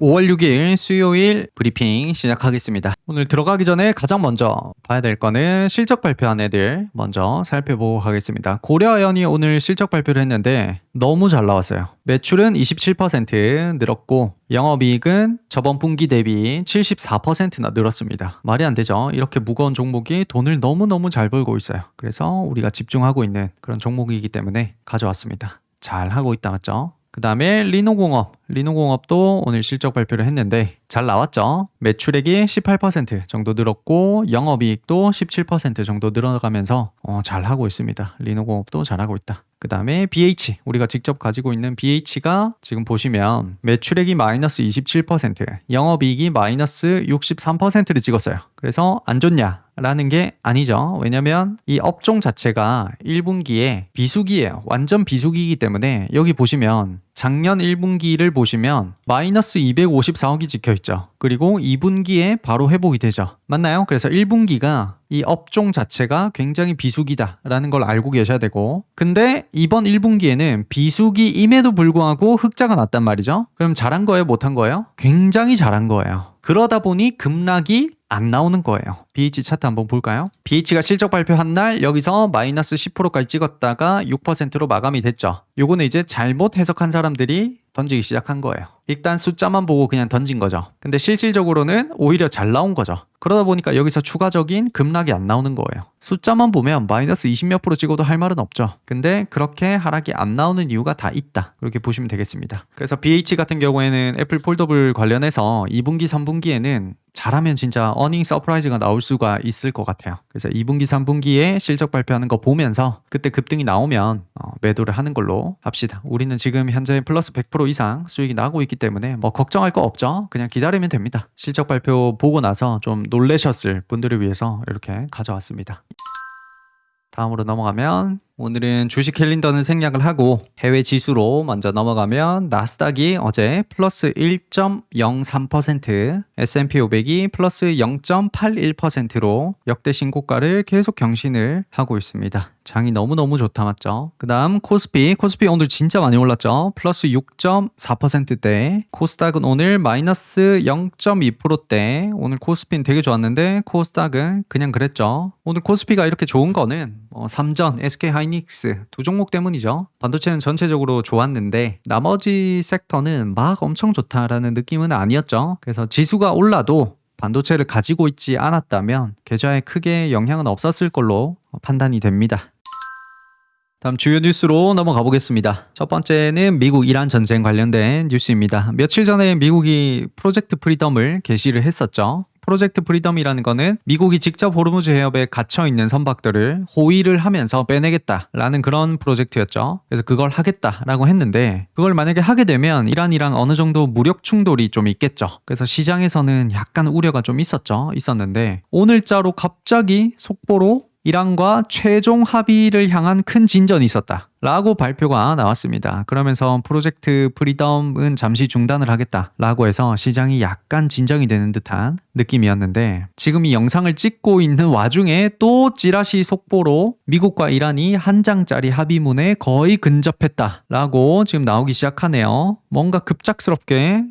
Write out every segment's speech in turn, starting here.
5월 6일 수요일 브리핑 시작하겠습니다. 오늘 들어가기 전에 가장 먼저 봐야 될 거는 실적 발표한 애들 먼저 살펴보고 가겠습니다. 고려아연이 오늘 실적 발표를 했는데 너무 잘 나왔어요. 매출은 27% 늘었고 영업이익은 저번 분기 대비 74%나 늘었습니다. 말이 안 되죠. 이렇게 무거운 종목이 돈을 너무너무 잘 벌고 있어요. 그래서 우리가 집중하고 있는 그런 종목이기 때문에 가져왔습니다. 잘 하고 있다 맞죠? 그 다음에 리노공업도 오늘 실적 발표를 했는데 잘 나왔죠. 매출액이 18% 정도 늘었고 영업이익도 17% 정도 늘어가면서 잘 하고 있습니다. 리노공업도 잘하고 있다. 그 다음에 BH, 우리가 직접 가지고 있는 BH가 지금 보시면 매출액이 마이너스 27%, 영업이익이 마이너스 63%를 찍었어요. 그래서 안 좋냐? 라는 게 아니죠. 왜냐면 이 업종 자체가 1분기에 비수기예요. 완전 비수기이기 때문에 여기 보시면 작년 1분기를 보시면 마이너스 254억이 찍혀있죠. 그리고 2분기에 바로 회복이 되죠. 맞나요? 그래서 1분기가 이 업종 자체가 굉장히 비수기다라는 걸 알고 계셔야 되고, 근데 이번 1분기에는 비수기임에도 불구하고 흑자가 났단 말이죠. 그럼 잘한 거예요? 못한 거예요? 굉장히 잘한 거예요. 그러다 보니 급락이 안 나오는 거예요. BH 차트 한번 볼까요? BH가 실적 발표한 날 여기서 마이너스 10%까지 찍었다가 6%로 마감이 됐죠. 요거는 이제 잘못 해석한 사람들이 던지기 시작한 거예요. 일단 숫자만 보고 그냥 던진 거죠. 근데 실질적으로는 오히려 잘 나온 거죠. 그러다 보니까 여기서 추가적인 급락이 안 나오는 거예요. 숫자만 보면 마이너스 20몇 프로 찍어도 할 말은 없죠. 근데 그렇게 하락이 안 나오는 이유가 다 있다. 그렇게 보시면 되겠습니다. 그래서 BH 같은 경우에는 애플 폴더블 관련해서 2분기, 3분기에는 잘하면 진짜 어닝 서프라이즈가 나올 수가 있을 것 같아요. 그래서 2분기, 3분기에 실적 발표하는 거 보면서 그때 급등이 나오면 매도를 하는 걸로 합시다. 우리는 지금 현재 플러스 100% 이상 수익이 나고 있기 때문에 뭐 걱정할 거 없죠. 그냥 기다리면 됩니다. 실적 발표 보고 나서 좀 놀라셨을 분들을 위해서 이렇게 가져왔습니다. 다음으로 넘어가면 오늘은 주식 캘린더는 생략을 하고 해외 지수로 먼저 넘어가면 나스닥이 어제 플러스 1.03%, S&P 500이 플러스 0.81%로 역대 신고가를 계속 경신을 하고 있습니다. 장이 너무너무 좋다 맞죠? 그 다음 코스피 오늘 진짜 많이 올랐죠? 플러스 6.4%대, 코스닥은 오늘 마이너스 0.2%대. 오늘 코스피는 되게 좋았는데 코스닥은 그냥 그랬죠. 오늘 코스피가 이렇게 좋은 거는 삼전, SK 하이닉스 두 종목 때문이죠. 반도체는 전체적으로 좋았는데 나머지 섹터는 막 엄청 좋다라는 느낌은 아니었죠. 그래서 지수가 올라도 반도체를 가지고 있지 않았다면 계좌에 크게 영향은 없었을 걸로 판단이 됩니다. 다음 주요 뉴스로 넘어가 보겠습니다. 첫 번째는 미국 이란 전쟁 관련된 뉴스입니다. 며칠 전에 미국이 프로젝트 프리덤을 개시를 했었죠. 프로젝트 프리덤이라는 거는 미국이 직접 호르무즈 해협에 갇혀있는 선박들을 호위를 하면서 빼내겠다라는 그런 프로젝트였죠. 그래서 그걸 하겠다라고 했는데 그걸 만약에 하게 되면 이란이랑 어느 정도 무력 충돌이 좀 있겠죠. 그래서 시장에서는 약간 우려가 좀 있었는데 오늘자로 갑자기 속보로 이란과 최종 합의를 향한 큰 진전이 있었다 라고 발표가 나왔습니다. 그러면서 프로젝트 프리덤은 잠시 중단을 하겠다라고 해서 시장이 약간 진정이 되는 듯한 느낌이었는데 지금 이 영상을 찍고 있는 와중에 또 찌라시 속보로 미국과 이란이 한 장짜리 합의문에 거의 근접했다라고 지금 나오기 시작하네요. 뭔가 급작스럽게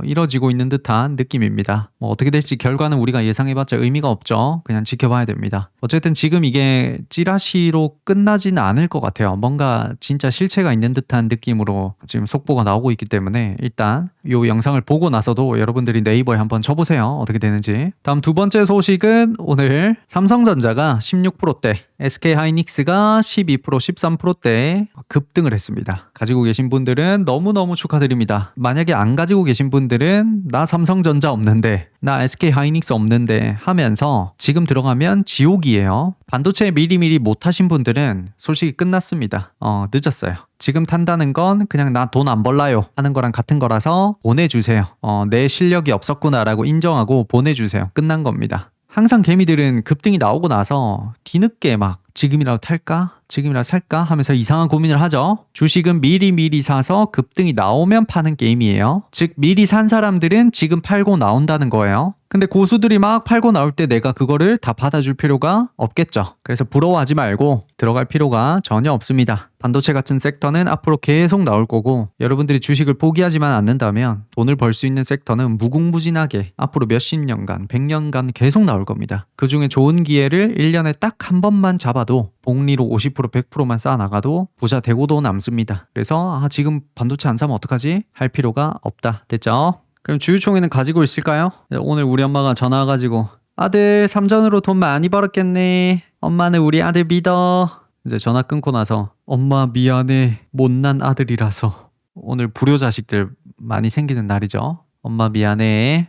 이뤄지고 있는 듯한 느낌입니다. 뭐 어떻게 될지 결과는 우리가 예상해봤자 의미가 없죠. 그냥 지켜봐야 됩니다. 어쨌든 지금 이게 찌라시로 끝나지는 않을 것 같아요. 뭔가 진짜 실체가 있는 듯한 느낌으로 지금 속보가 나오고 있기 때문에 일단 이 영상을 보고 나서도 여러분들이 네이버에 한번 쳐보세요. 어떻게 되는지. 다음 두 번째 소식은 오늘 삼성전자가 16%대, SK 하이닉스가 12%, 13%대 급등을 했습니다. 가지고 계신 분들은 너무너무 축하드립니다. 만약에 안 가지고 계신 분들은 나 삼성전자 없는데, 나 SK 하이닉스 없는데 하면서 지금 들어가면 지옥이에요. 반도체 미리미리 못하신 분들은 솔직히 끝났습니다. 늦었어요. 지금 탄다는 건 그냥 나 돈 안 벌라요 하는 거랑 같은 거라서 보내주세요. 내 실력이 없었구나라고 인정하고 보내주세요. 끝난 겁니다. 항상 개미들은 급등이 나오고 나서 뒤늦게 막 지금이라도 탈까? 지금이라 살까 하면서 이상한 고민을 하죠. 주식은 미리 사서 급등이 나오면 파는 게임이에요. 즉 미리 산 사람들은 지금 팔고 나온다는 거예요. 근데 고수들이 막 팔고 나올 때 내가 그거를 다 받아줄 필요가 없겠죠. 그래서 부러워하지 말고 들어갈 필요가 전혀 없습니다. 반도체 같은 섹터는 앞으로 계속 나올 거고 여러분들이 주식을 포기하지만 않는다면 돈을 벌 수 있는 섹터는 무궁무진하게 앞으로 몇십 년간, 100년간 계속 나올 겁니다. 그중에 좋은 기회를 1년에 딱 한 번만 잡아도 복리로 50% 100%만 쌓아나가도 부자 되고도 남습니다. 그래서 지금 반도체 안 사면 어떡하지? 할 필요가 없다. 됐죠? 그럼 주유총회는 가지고 있을까요? 오늘 우리 엄마가 전화 와가지고 아들 삼전으로 돈 많이 벌었겠네. 엄마는 우리 아들 믿어. 이제 전화 끊고 나서 엄마 미안해. 못난 아들이라서. 오늘 불효 자식들 많이 생기는 날이죠. 엄마 미안해.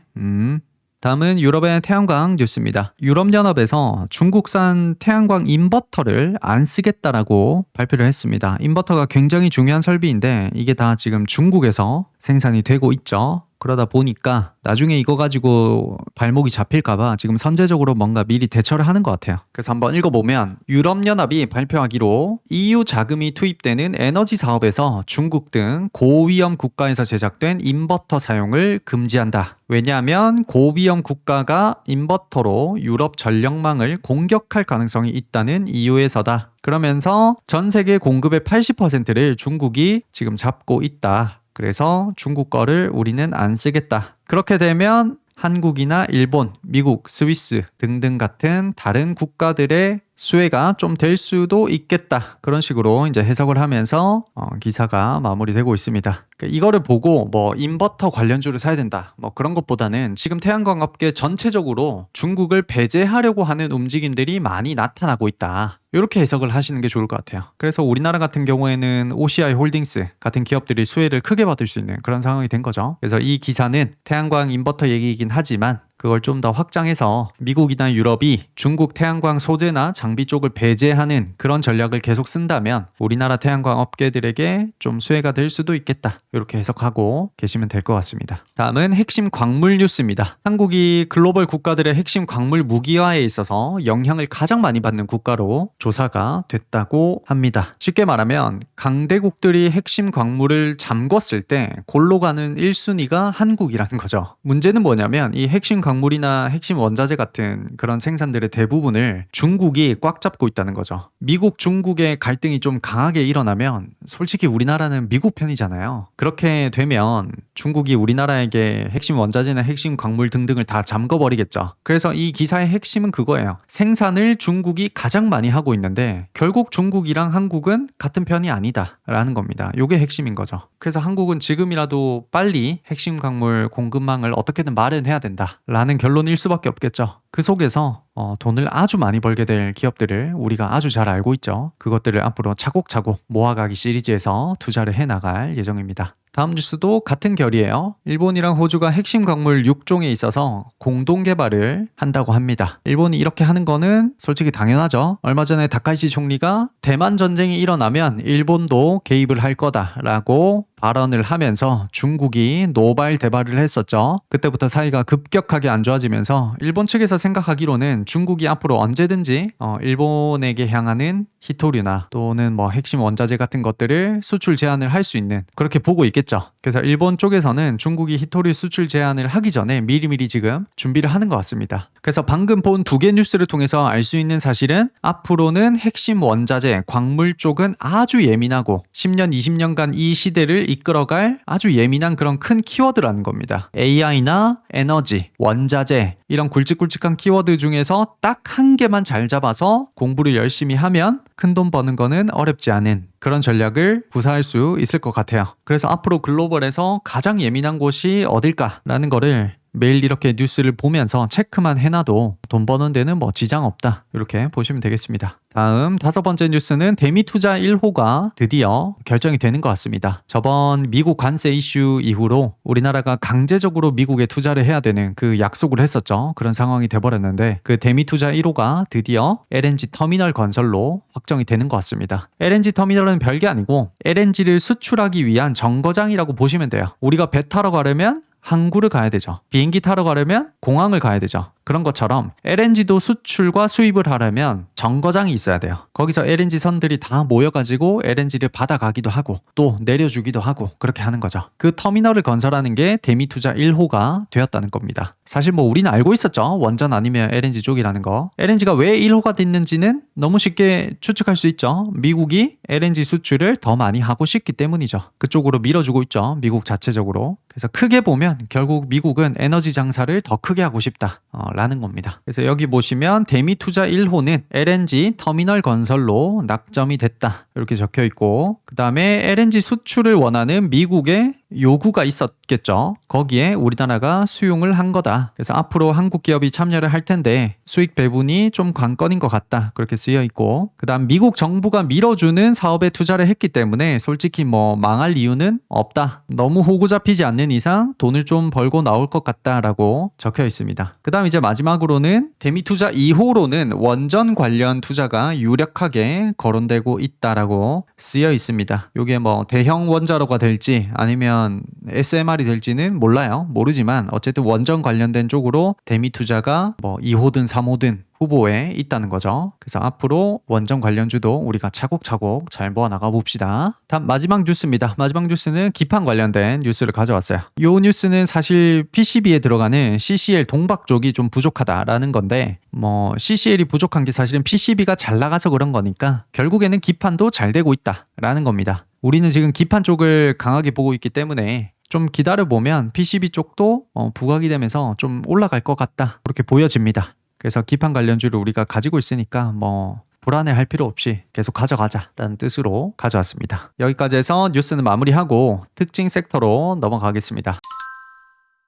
다음은 유럽의 태양광 뉴스입니다. 유럽연합에서 중국산 태양광 인버터를 안 쓰겠다라고 발표를 했습니다. 인버터가 굉장히 중요한 설비인데 이게 다 지금 중국에서 생산이 되고 있죠. 그러다 보니까 나중에 이거 가지고 발목이 잡힐까봐 지금 선제적으로 뭔가 미리 대처를 하는 것 같아요. 그래서 한번 읽어보면 유럽연합이 발표하기로 EU 자금이 투입되는 에너지 사업에서 중국 등 고위험 국가에서 제작된 인버터 사용을 금지한다. 왜냐하면 고위험 국가가 인버터로 유럽 전력망을 공격할 가능성이 있다는 이유에서다. 그러면서 전 세계 공급의 80%를 중국이 지금 잡고 있다. 그래서 중국 거를 우리는 안 쓰겠다. 그렇게 되면 한국이나 일본, 미국, 스위스 등등 같은 다른 국가들의 수혜가 좀 될 수도 있겠다. 그런 식으로 이제 해석을 하면서 기사가 마무리되고 있습니다. 그러니까 이거를 보고 뭐 인버터 관련주를 사야 된다. 뭐 그런 것보다는 지금 태양광 업계 전체적으로 중국을 배제하려고 하는 움직임들이 많이 나타나고 있다. 이렇게 해석을 하시는 게 좋을 것 같아요. 그래서 우리나라 같은 경우에는 OCI 홀딩스 같은 기업들이 수혜를 크게 받을 수 있는 그런 상황이 된 거죠. 그래서 이 기사는 태양광 인버터 얘기이긴 하지만 그걸 좀 더 확장해서 미국이나 유럽이 중국 태양광 소재나 장비 쪽을 배제하는 그런 전략을 계속 쓴다면 우리나라 태양광 업계들에게 좀 수혜가 될 수도 있겠다. 이렇게 해석하고 계시면 될 것 같습니다. 다음은 핵심 광물 뉴스입니다. 한국이 글로벌 국가들의 핵심 광물 무기화에 있어서 영향을 가장 많이 받는 국가로 조사가 됐다고 합니다. 쉽게 말하면 강대국들이 핵심 광물을 잠궜을 때 골로 가는 1순위가 한국이라는 거죠. 문제는 뭐냐면 이 핵심 광물이나 핵심 원자재 같은 그런 생산들의 대부분을 중국이 꽉 잡고 있다는 거죠. 미국, 중국의 갈등이 좀 강하게 일어나면 솔직히 우리나라는 미국 편이잖아요. 그렇게 되면 중국이 우리나라에게 핵심 원자재나 핵심 광물 등등을 다 잠궈버리겠죠. 그래서 이 기사의 핵심은 그거예요. 생산을 중국이 가장 많이 하고 있는데 결국 중국이랑 한국은 같은 편이 아니다 라는 겁니다. 이게 핵심인 거죠. 그래서 한국은 지금이라도 빨리 핵심 광물 공급망을 어떻게든 마련해야 된다 라는 결론일 수밖에 없겠죠. 그 속에서 돈을 아주 많이 벌게 될 기업들을 우리가 아주 잘 알고 있죠. 그것들을 앞으로 차곡차곡 모아가기 시리즈에서 투자를 해나갈 예정입니다. 다음 뉴스도 같은 결이에요. 일본이랑 호주가 핵심 광물 6종에 있어서 공동 개발을 한다고 합니다. 일본이 이렇게 하는 거는 솔직히 당연하죠. 얼마 전에 다카이시 총리가 대만 전쟁이 일어나면 일본도 개입을 할 거다라고 발언을 하면서 중국이 노발대발을 했었죠. 그때부터 사이가 급격하게 안 좋아지면서 일본 측에서 생각하기로는 중국이 앞으로 언제든지 일본에게 향하는 히토류나 또는 뭐 핵심 원자재 같은 것들을 수출 제한을 할 수 있는 그렇게 보고 있겠죠. 그래서 일본 쪽에서는 중국이 히토류 수출 제한을 하기 전에 미리미리 지금 준비를 하는 것 같습니다. 그래서 방금 본 두 개 뉴스를 통해서 알 수 있는 사실은 앞으로는 핵심 원자재, 광물 쪽은 아주 예민하고 10년, 20년간 이 시대를 이끌어갈 아주 예민한 그런 큰 키워드라는 겁니다. AI나 에너지, 원자재 이런 굵직굵직한 키워드 중에서 딱 한 개만 잘 잡아서 공부를 열심히 하면 큰돈 버는 거는 어렵지 않은 그런 전략을 구사할 수 있을 것 같아요. 그래서 앞으로 글로벌에서 가장 예민한 곳이 어딜까라는 거를 매일 이렇게 뉴스를 보면서 체크만 해놔도 돈 버는 데는 뭐 지장 없다. 이렇게 보시면 되겠습니다. 다음 5번째 뉴스는 대미투자 1호가 드디어 결정이 되는 것 같습니다. 저번 미국 관세 이슈 이후로 우리나라가 강제적으로 미국에 투자를 해야 되는 그 약속을 했었죠. 그런 상황이 돼버렸는데 그 대미투자 1호가 드디어 LNG 터미널 건설로 확정이 되는 것 같습니다. LNG 터미널은 별게 아니고 LNG를 수출하기 위한 정거장이라고 보시면 돼요. 우리가 배 타러 가려면 항구를 가야 되죠. 비행기 타러 가려면 공항을 가야 되죠. 그런 것처럼 LNG도 수출과 수입을 하려면 정거장이 있어야 돼요. 거기서 LNG 선들이 다 모여가지고 LNG를 받아가기도 하고 또 내려주기도 하고 그렇게 하는 거죠. 그 터미널을 건설하는 게 대미투자 1호가 되었다는 겁니다. 사실 뭐 우리는 알고 있었죠. 원전 아니면 LNG 쪽이라는 거. LNG가 왜 1호가 됐는지는 너무 쉽게 추측할 수 있죠. 미국이 LNG 수출을 더 많이 하고 싶기 때문이죠. 그쪽으로 밀어주고 있죠. 미국 자체적으로. 그래서 크게 보면 결국 미국은 에너지 장사를 더 크게 하고 싶다 라는 겁니다. 그래서 여기 보시면 대미투자 1호는 LNG 터미널 건설로 낙점이 됐다 이렇게 적혀 있고, 그 다음에 LNG 수출을 원하는 미국의 요구가 있었겠죠. 거기에 우리나라가 수용을 한 거다. 그래서 앞으로 한국 기업이 참여를 할 텐데 수익 배분이 좀 관건인 것 같다 그렇게 쓰여 있고, 그 다음 미국 정부가 밀어주는 사업에 투자를 했기 때문에 솔직히 뭐 망할 이유는 없다. 너무 호구 잡히지 않는 이상 돈을 좀 벌고 나올 것 같다라고 적혀 있습니다. 그 다음 이제 마지막으로는 대미투자 2호로는 원전 관련 투자가 유력하게 거론되고 있다라고 쓰여 있습니다. 이게 뭐 대형 원자로가 될지 아니면 SMR이 될지는 몰라요. 모르지만 어쨌든 원전 관련된 쪽으로 대미투자가 뭐 2호든 3호든 후보에 있다는 거죠. 그래서 앞으로 원전 관련주도 우리가 차곡차곡 잘 모아나가 봅시다. 다음 마지막 뉴스입니다. 마지막 뉴스는 기판 관련된 뉴스를 가져왔어요. 이 뉴스는 사실 PCB에 들어가는 CCL 동박 쪽이 좀 부족하다라는 건데, 뭐 CCL이 부족한 게 사실은 PCB가 잘 나가서 그런 거니까 결국에는 기판도 잘 되고 있다라는 겁니다. 우리는 지금 기판 쪽을 강하게 보고 있기 때문에 좀 기다려보면 PCB 쪽도 부각이 되면서 좀 올라갈 것 같다 그렇게 보여집니다. 그래서 기판 관련주를 우리가 가지고 있으니까 뭐 불안해할 필요 없이 계속 가져가자라는 뜻으로 가져왔습니다. 여기까지 해서 뉴스는 마무리하고 특징 섹터로 넘어가겠습니다.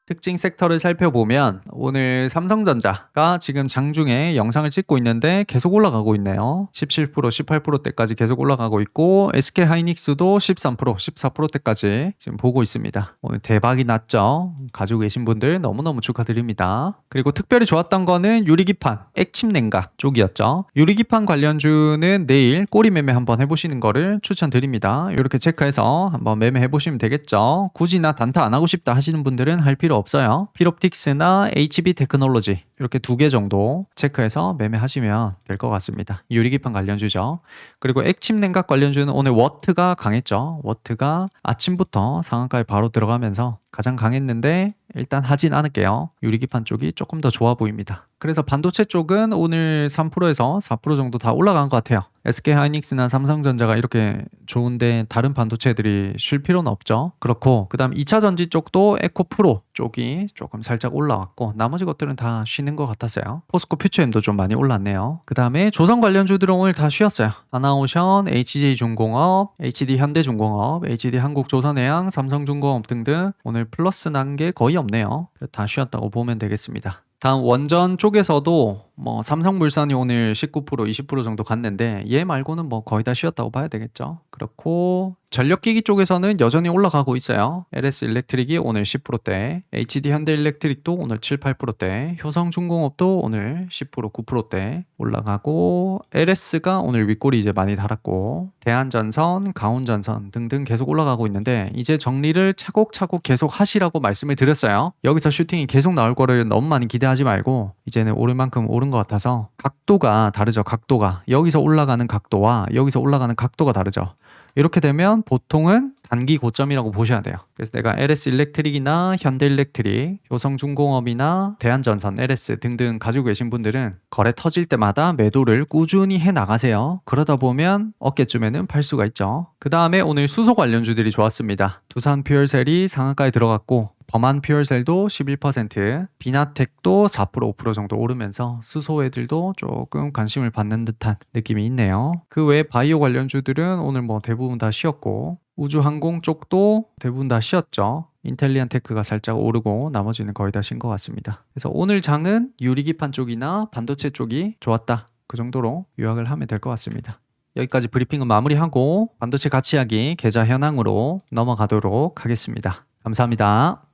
특징 섹터를 살펴보면 오늘 삼성전자가 지금 장중에 영상을 찍고 있는데 계속 올라가고 있네요. 17%, 18%대까지 계속 올라가고 있고 SK하이닉스도 13%, 14%대까지 지금 보고 있습니다. 오늘 대박이 났죠. 가지고 계신 분들 너무너무 축하드립니다. 그리고 특별히 좋았던 거는 유리기판, 액침냉각 쪽이었죠. 유리기판 관련주는 내일 꼬리 매매 한번 해보시는 거를 추천드립니다. 이렇게 체크해서 한번 매매해보시면 되겠죠. 굳이 나 단타 안 하고 싶다 하시는 분들은 할 필요 없어요. 필옵틱스나 HB 테크놀로지 이렇게 2개 정도 체크해서 매매하시면 될 것 같습니다. 유리기판 관련주죠. 그리고 액침냉각 관련주는 오늘 워트가 강했죠. 워트가 아침부터 상한가에 바로 들어가면서 가장 강했는데 일단 하진 않을게요. 유리기판 쪽이 조금 더 좋아 보입니다. 그래서 반도체 쪽은 오늘 3%에서 4% 정도 다 올라간 것 같아요. SK하이닉스나 삼성전자가 이렇게 좋은데 다른 반도체들이 쉴 필요는 없죠. 그렇고 그 다음 2차 전지 쪽도 에코프로 쪽이 조금 살짝 올라왔고 나머지 것들은 다 쉬는 것 같았어요. 포스코 퓨처엠도 좀 많이 올랐네요. 그 다음에 조선 관련주들은 오늘 다 쉬었어요. 하나오션, HJ중공업, HD현대중공업, HD한국조선해양, 삼성중공업 등등 오늘 플러스 난 게 거의 없네요. 다 쉬었다고 보면 되겠습니다. 다음 원전 쪽에서도 뭐 삼성물산이 오늘 19%, 20% 정도 갔는데 얘 말고는 뭐 거의 다 쉬었다고 봐야 되겠죠. 그렇고 전력기기 쪽에서는 여전히 올라가고 있어요. LS 일렉트릭이 오늘 10%대, HD 현대일렉트릭도 오늘 7, 8%대, 효성중공업도 오늘 10%, 9%대 올라가고 LS가 오늘 윗골이 이제 많이 달았고 대한전선, 가온전선 등등 계속 올라가고 있는데 이제 정리를 차곡차곡 계속 하시라고 말씀을 드렸어요. 여기서 슈팅이 계속 나올 거를 너무 많이 기대하지 말고 이제는 오를 만큼 오른 것 같아서 각도가 다르죠. 각도가 여기서 올라가는 각도와 여기서 올라가는 각도가 다르죠. 이렇게 되면 보통은 단기 고점이라고 보셔야 돼요. 그래서 내가 LS 일렉트릭이나 현대일렉트릭, 효성중공업이나 대한전선, LS 등등 가지고 계신 분들은 거래 터질 때마다 매도를 꾸준히 해 나가세요. 그러다 보면 어깨쯤에는 팔 수가 있죠. 그 다음에 오늘 수소 관련주들이 좋았습니다. 두산 퓨얼셀이 상한가에 들어갔고 범한 퓨얼셀도 11%, 비나텍도 4%, 5% 정도 오르면서 수소 애들도 조금 관심을 받는 듯한 느낌이 있네요. 그 외에 바이오 관련주들은 오늘 뭐 대부분 다 쉬었고 우주항공 쪽도 대부분 다 쉬었죠. 인텔리안 테크가 살짝 오르고 나머지는 거의 다 쉰 것 같습니다. 그래서 오늘 장은 유리기판 쪽이나 반도체 쪽이 좋았다. 그 정도로 요약을 하면 될 것 같습니다. 여기까지 브리핑은 마무리하고 반도체 가치 이야기 계좌 현황으로 넘어가도록 하겠습니다. 감사합니다.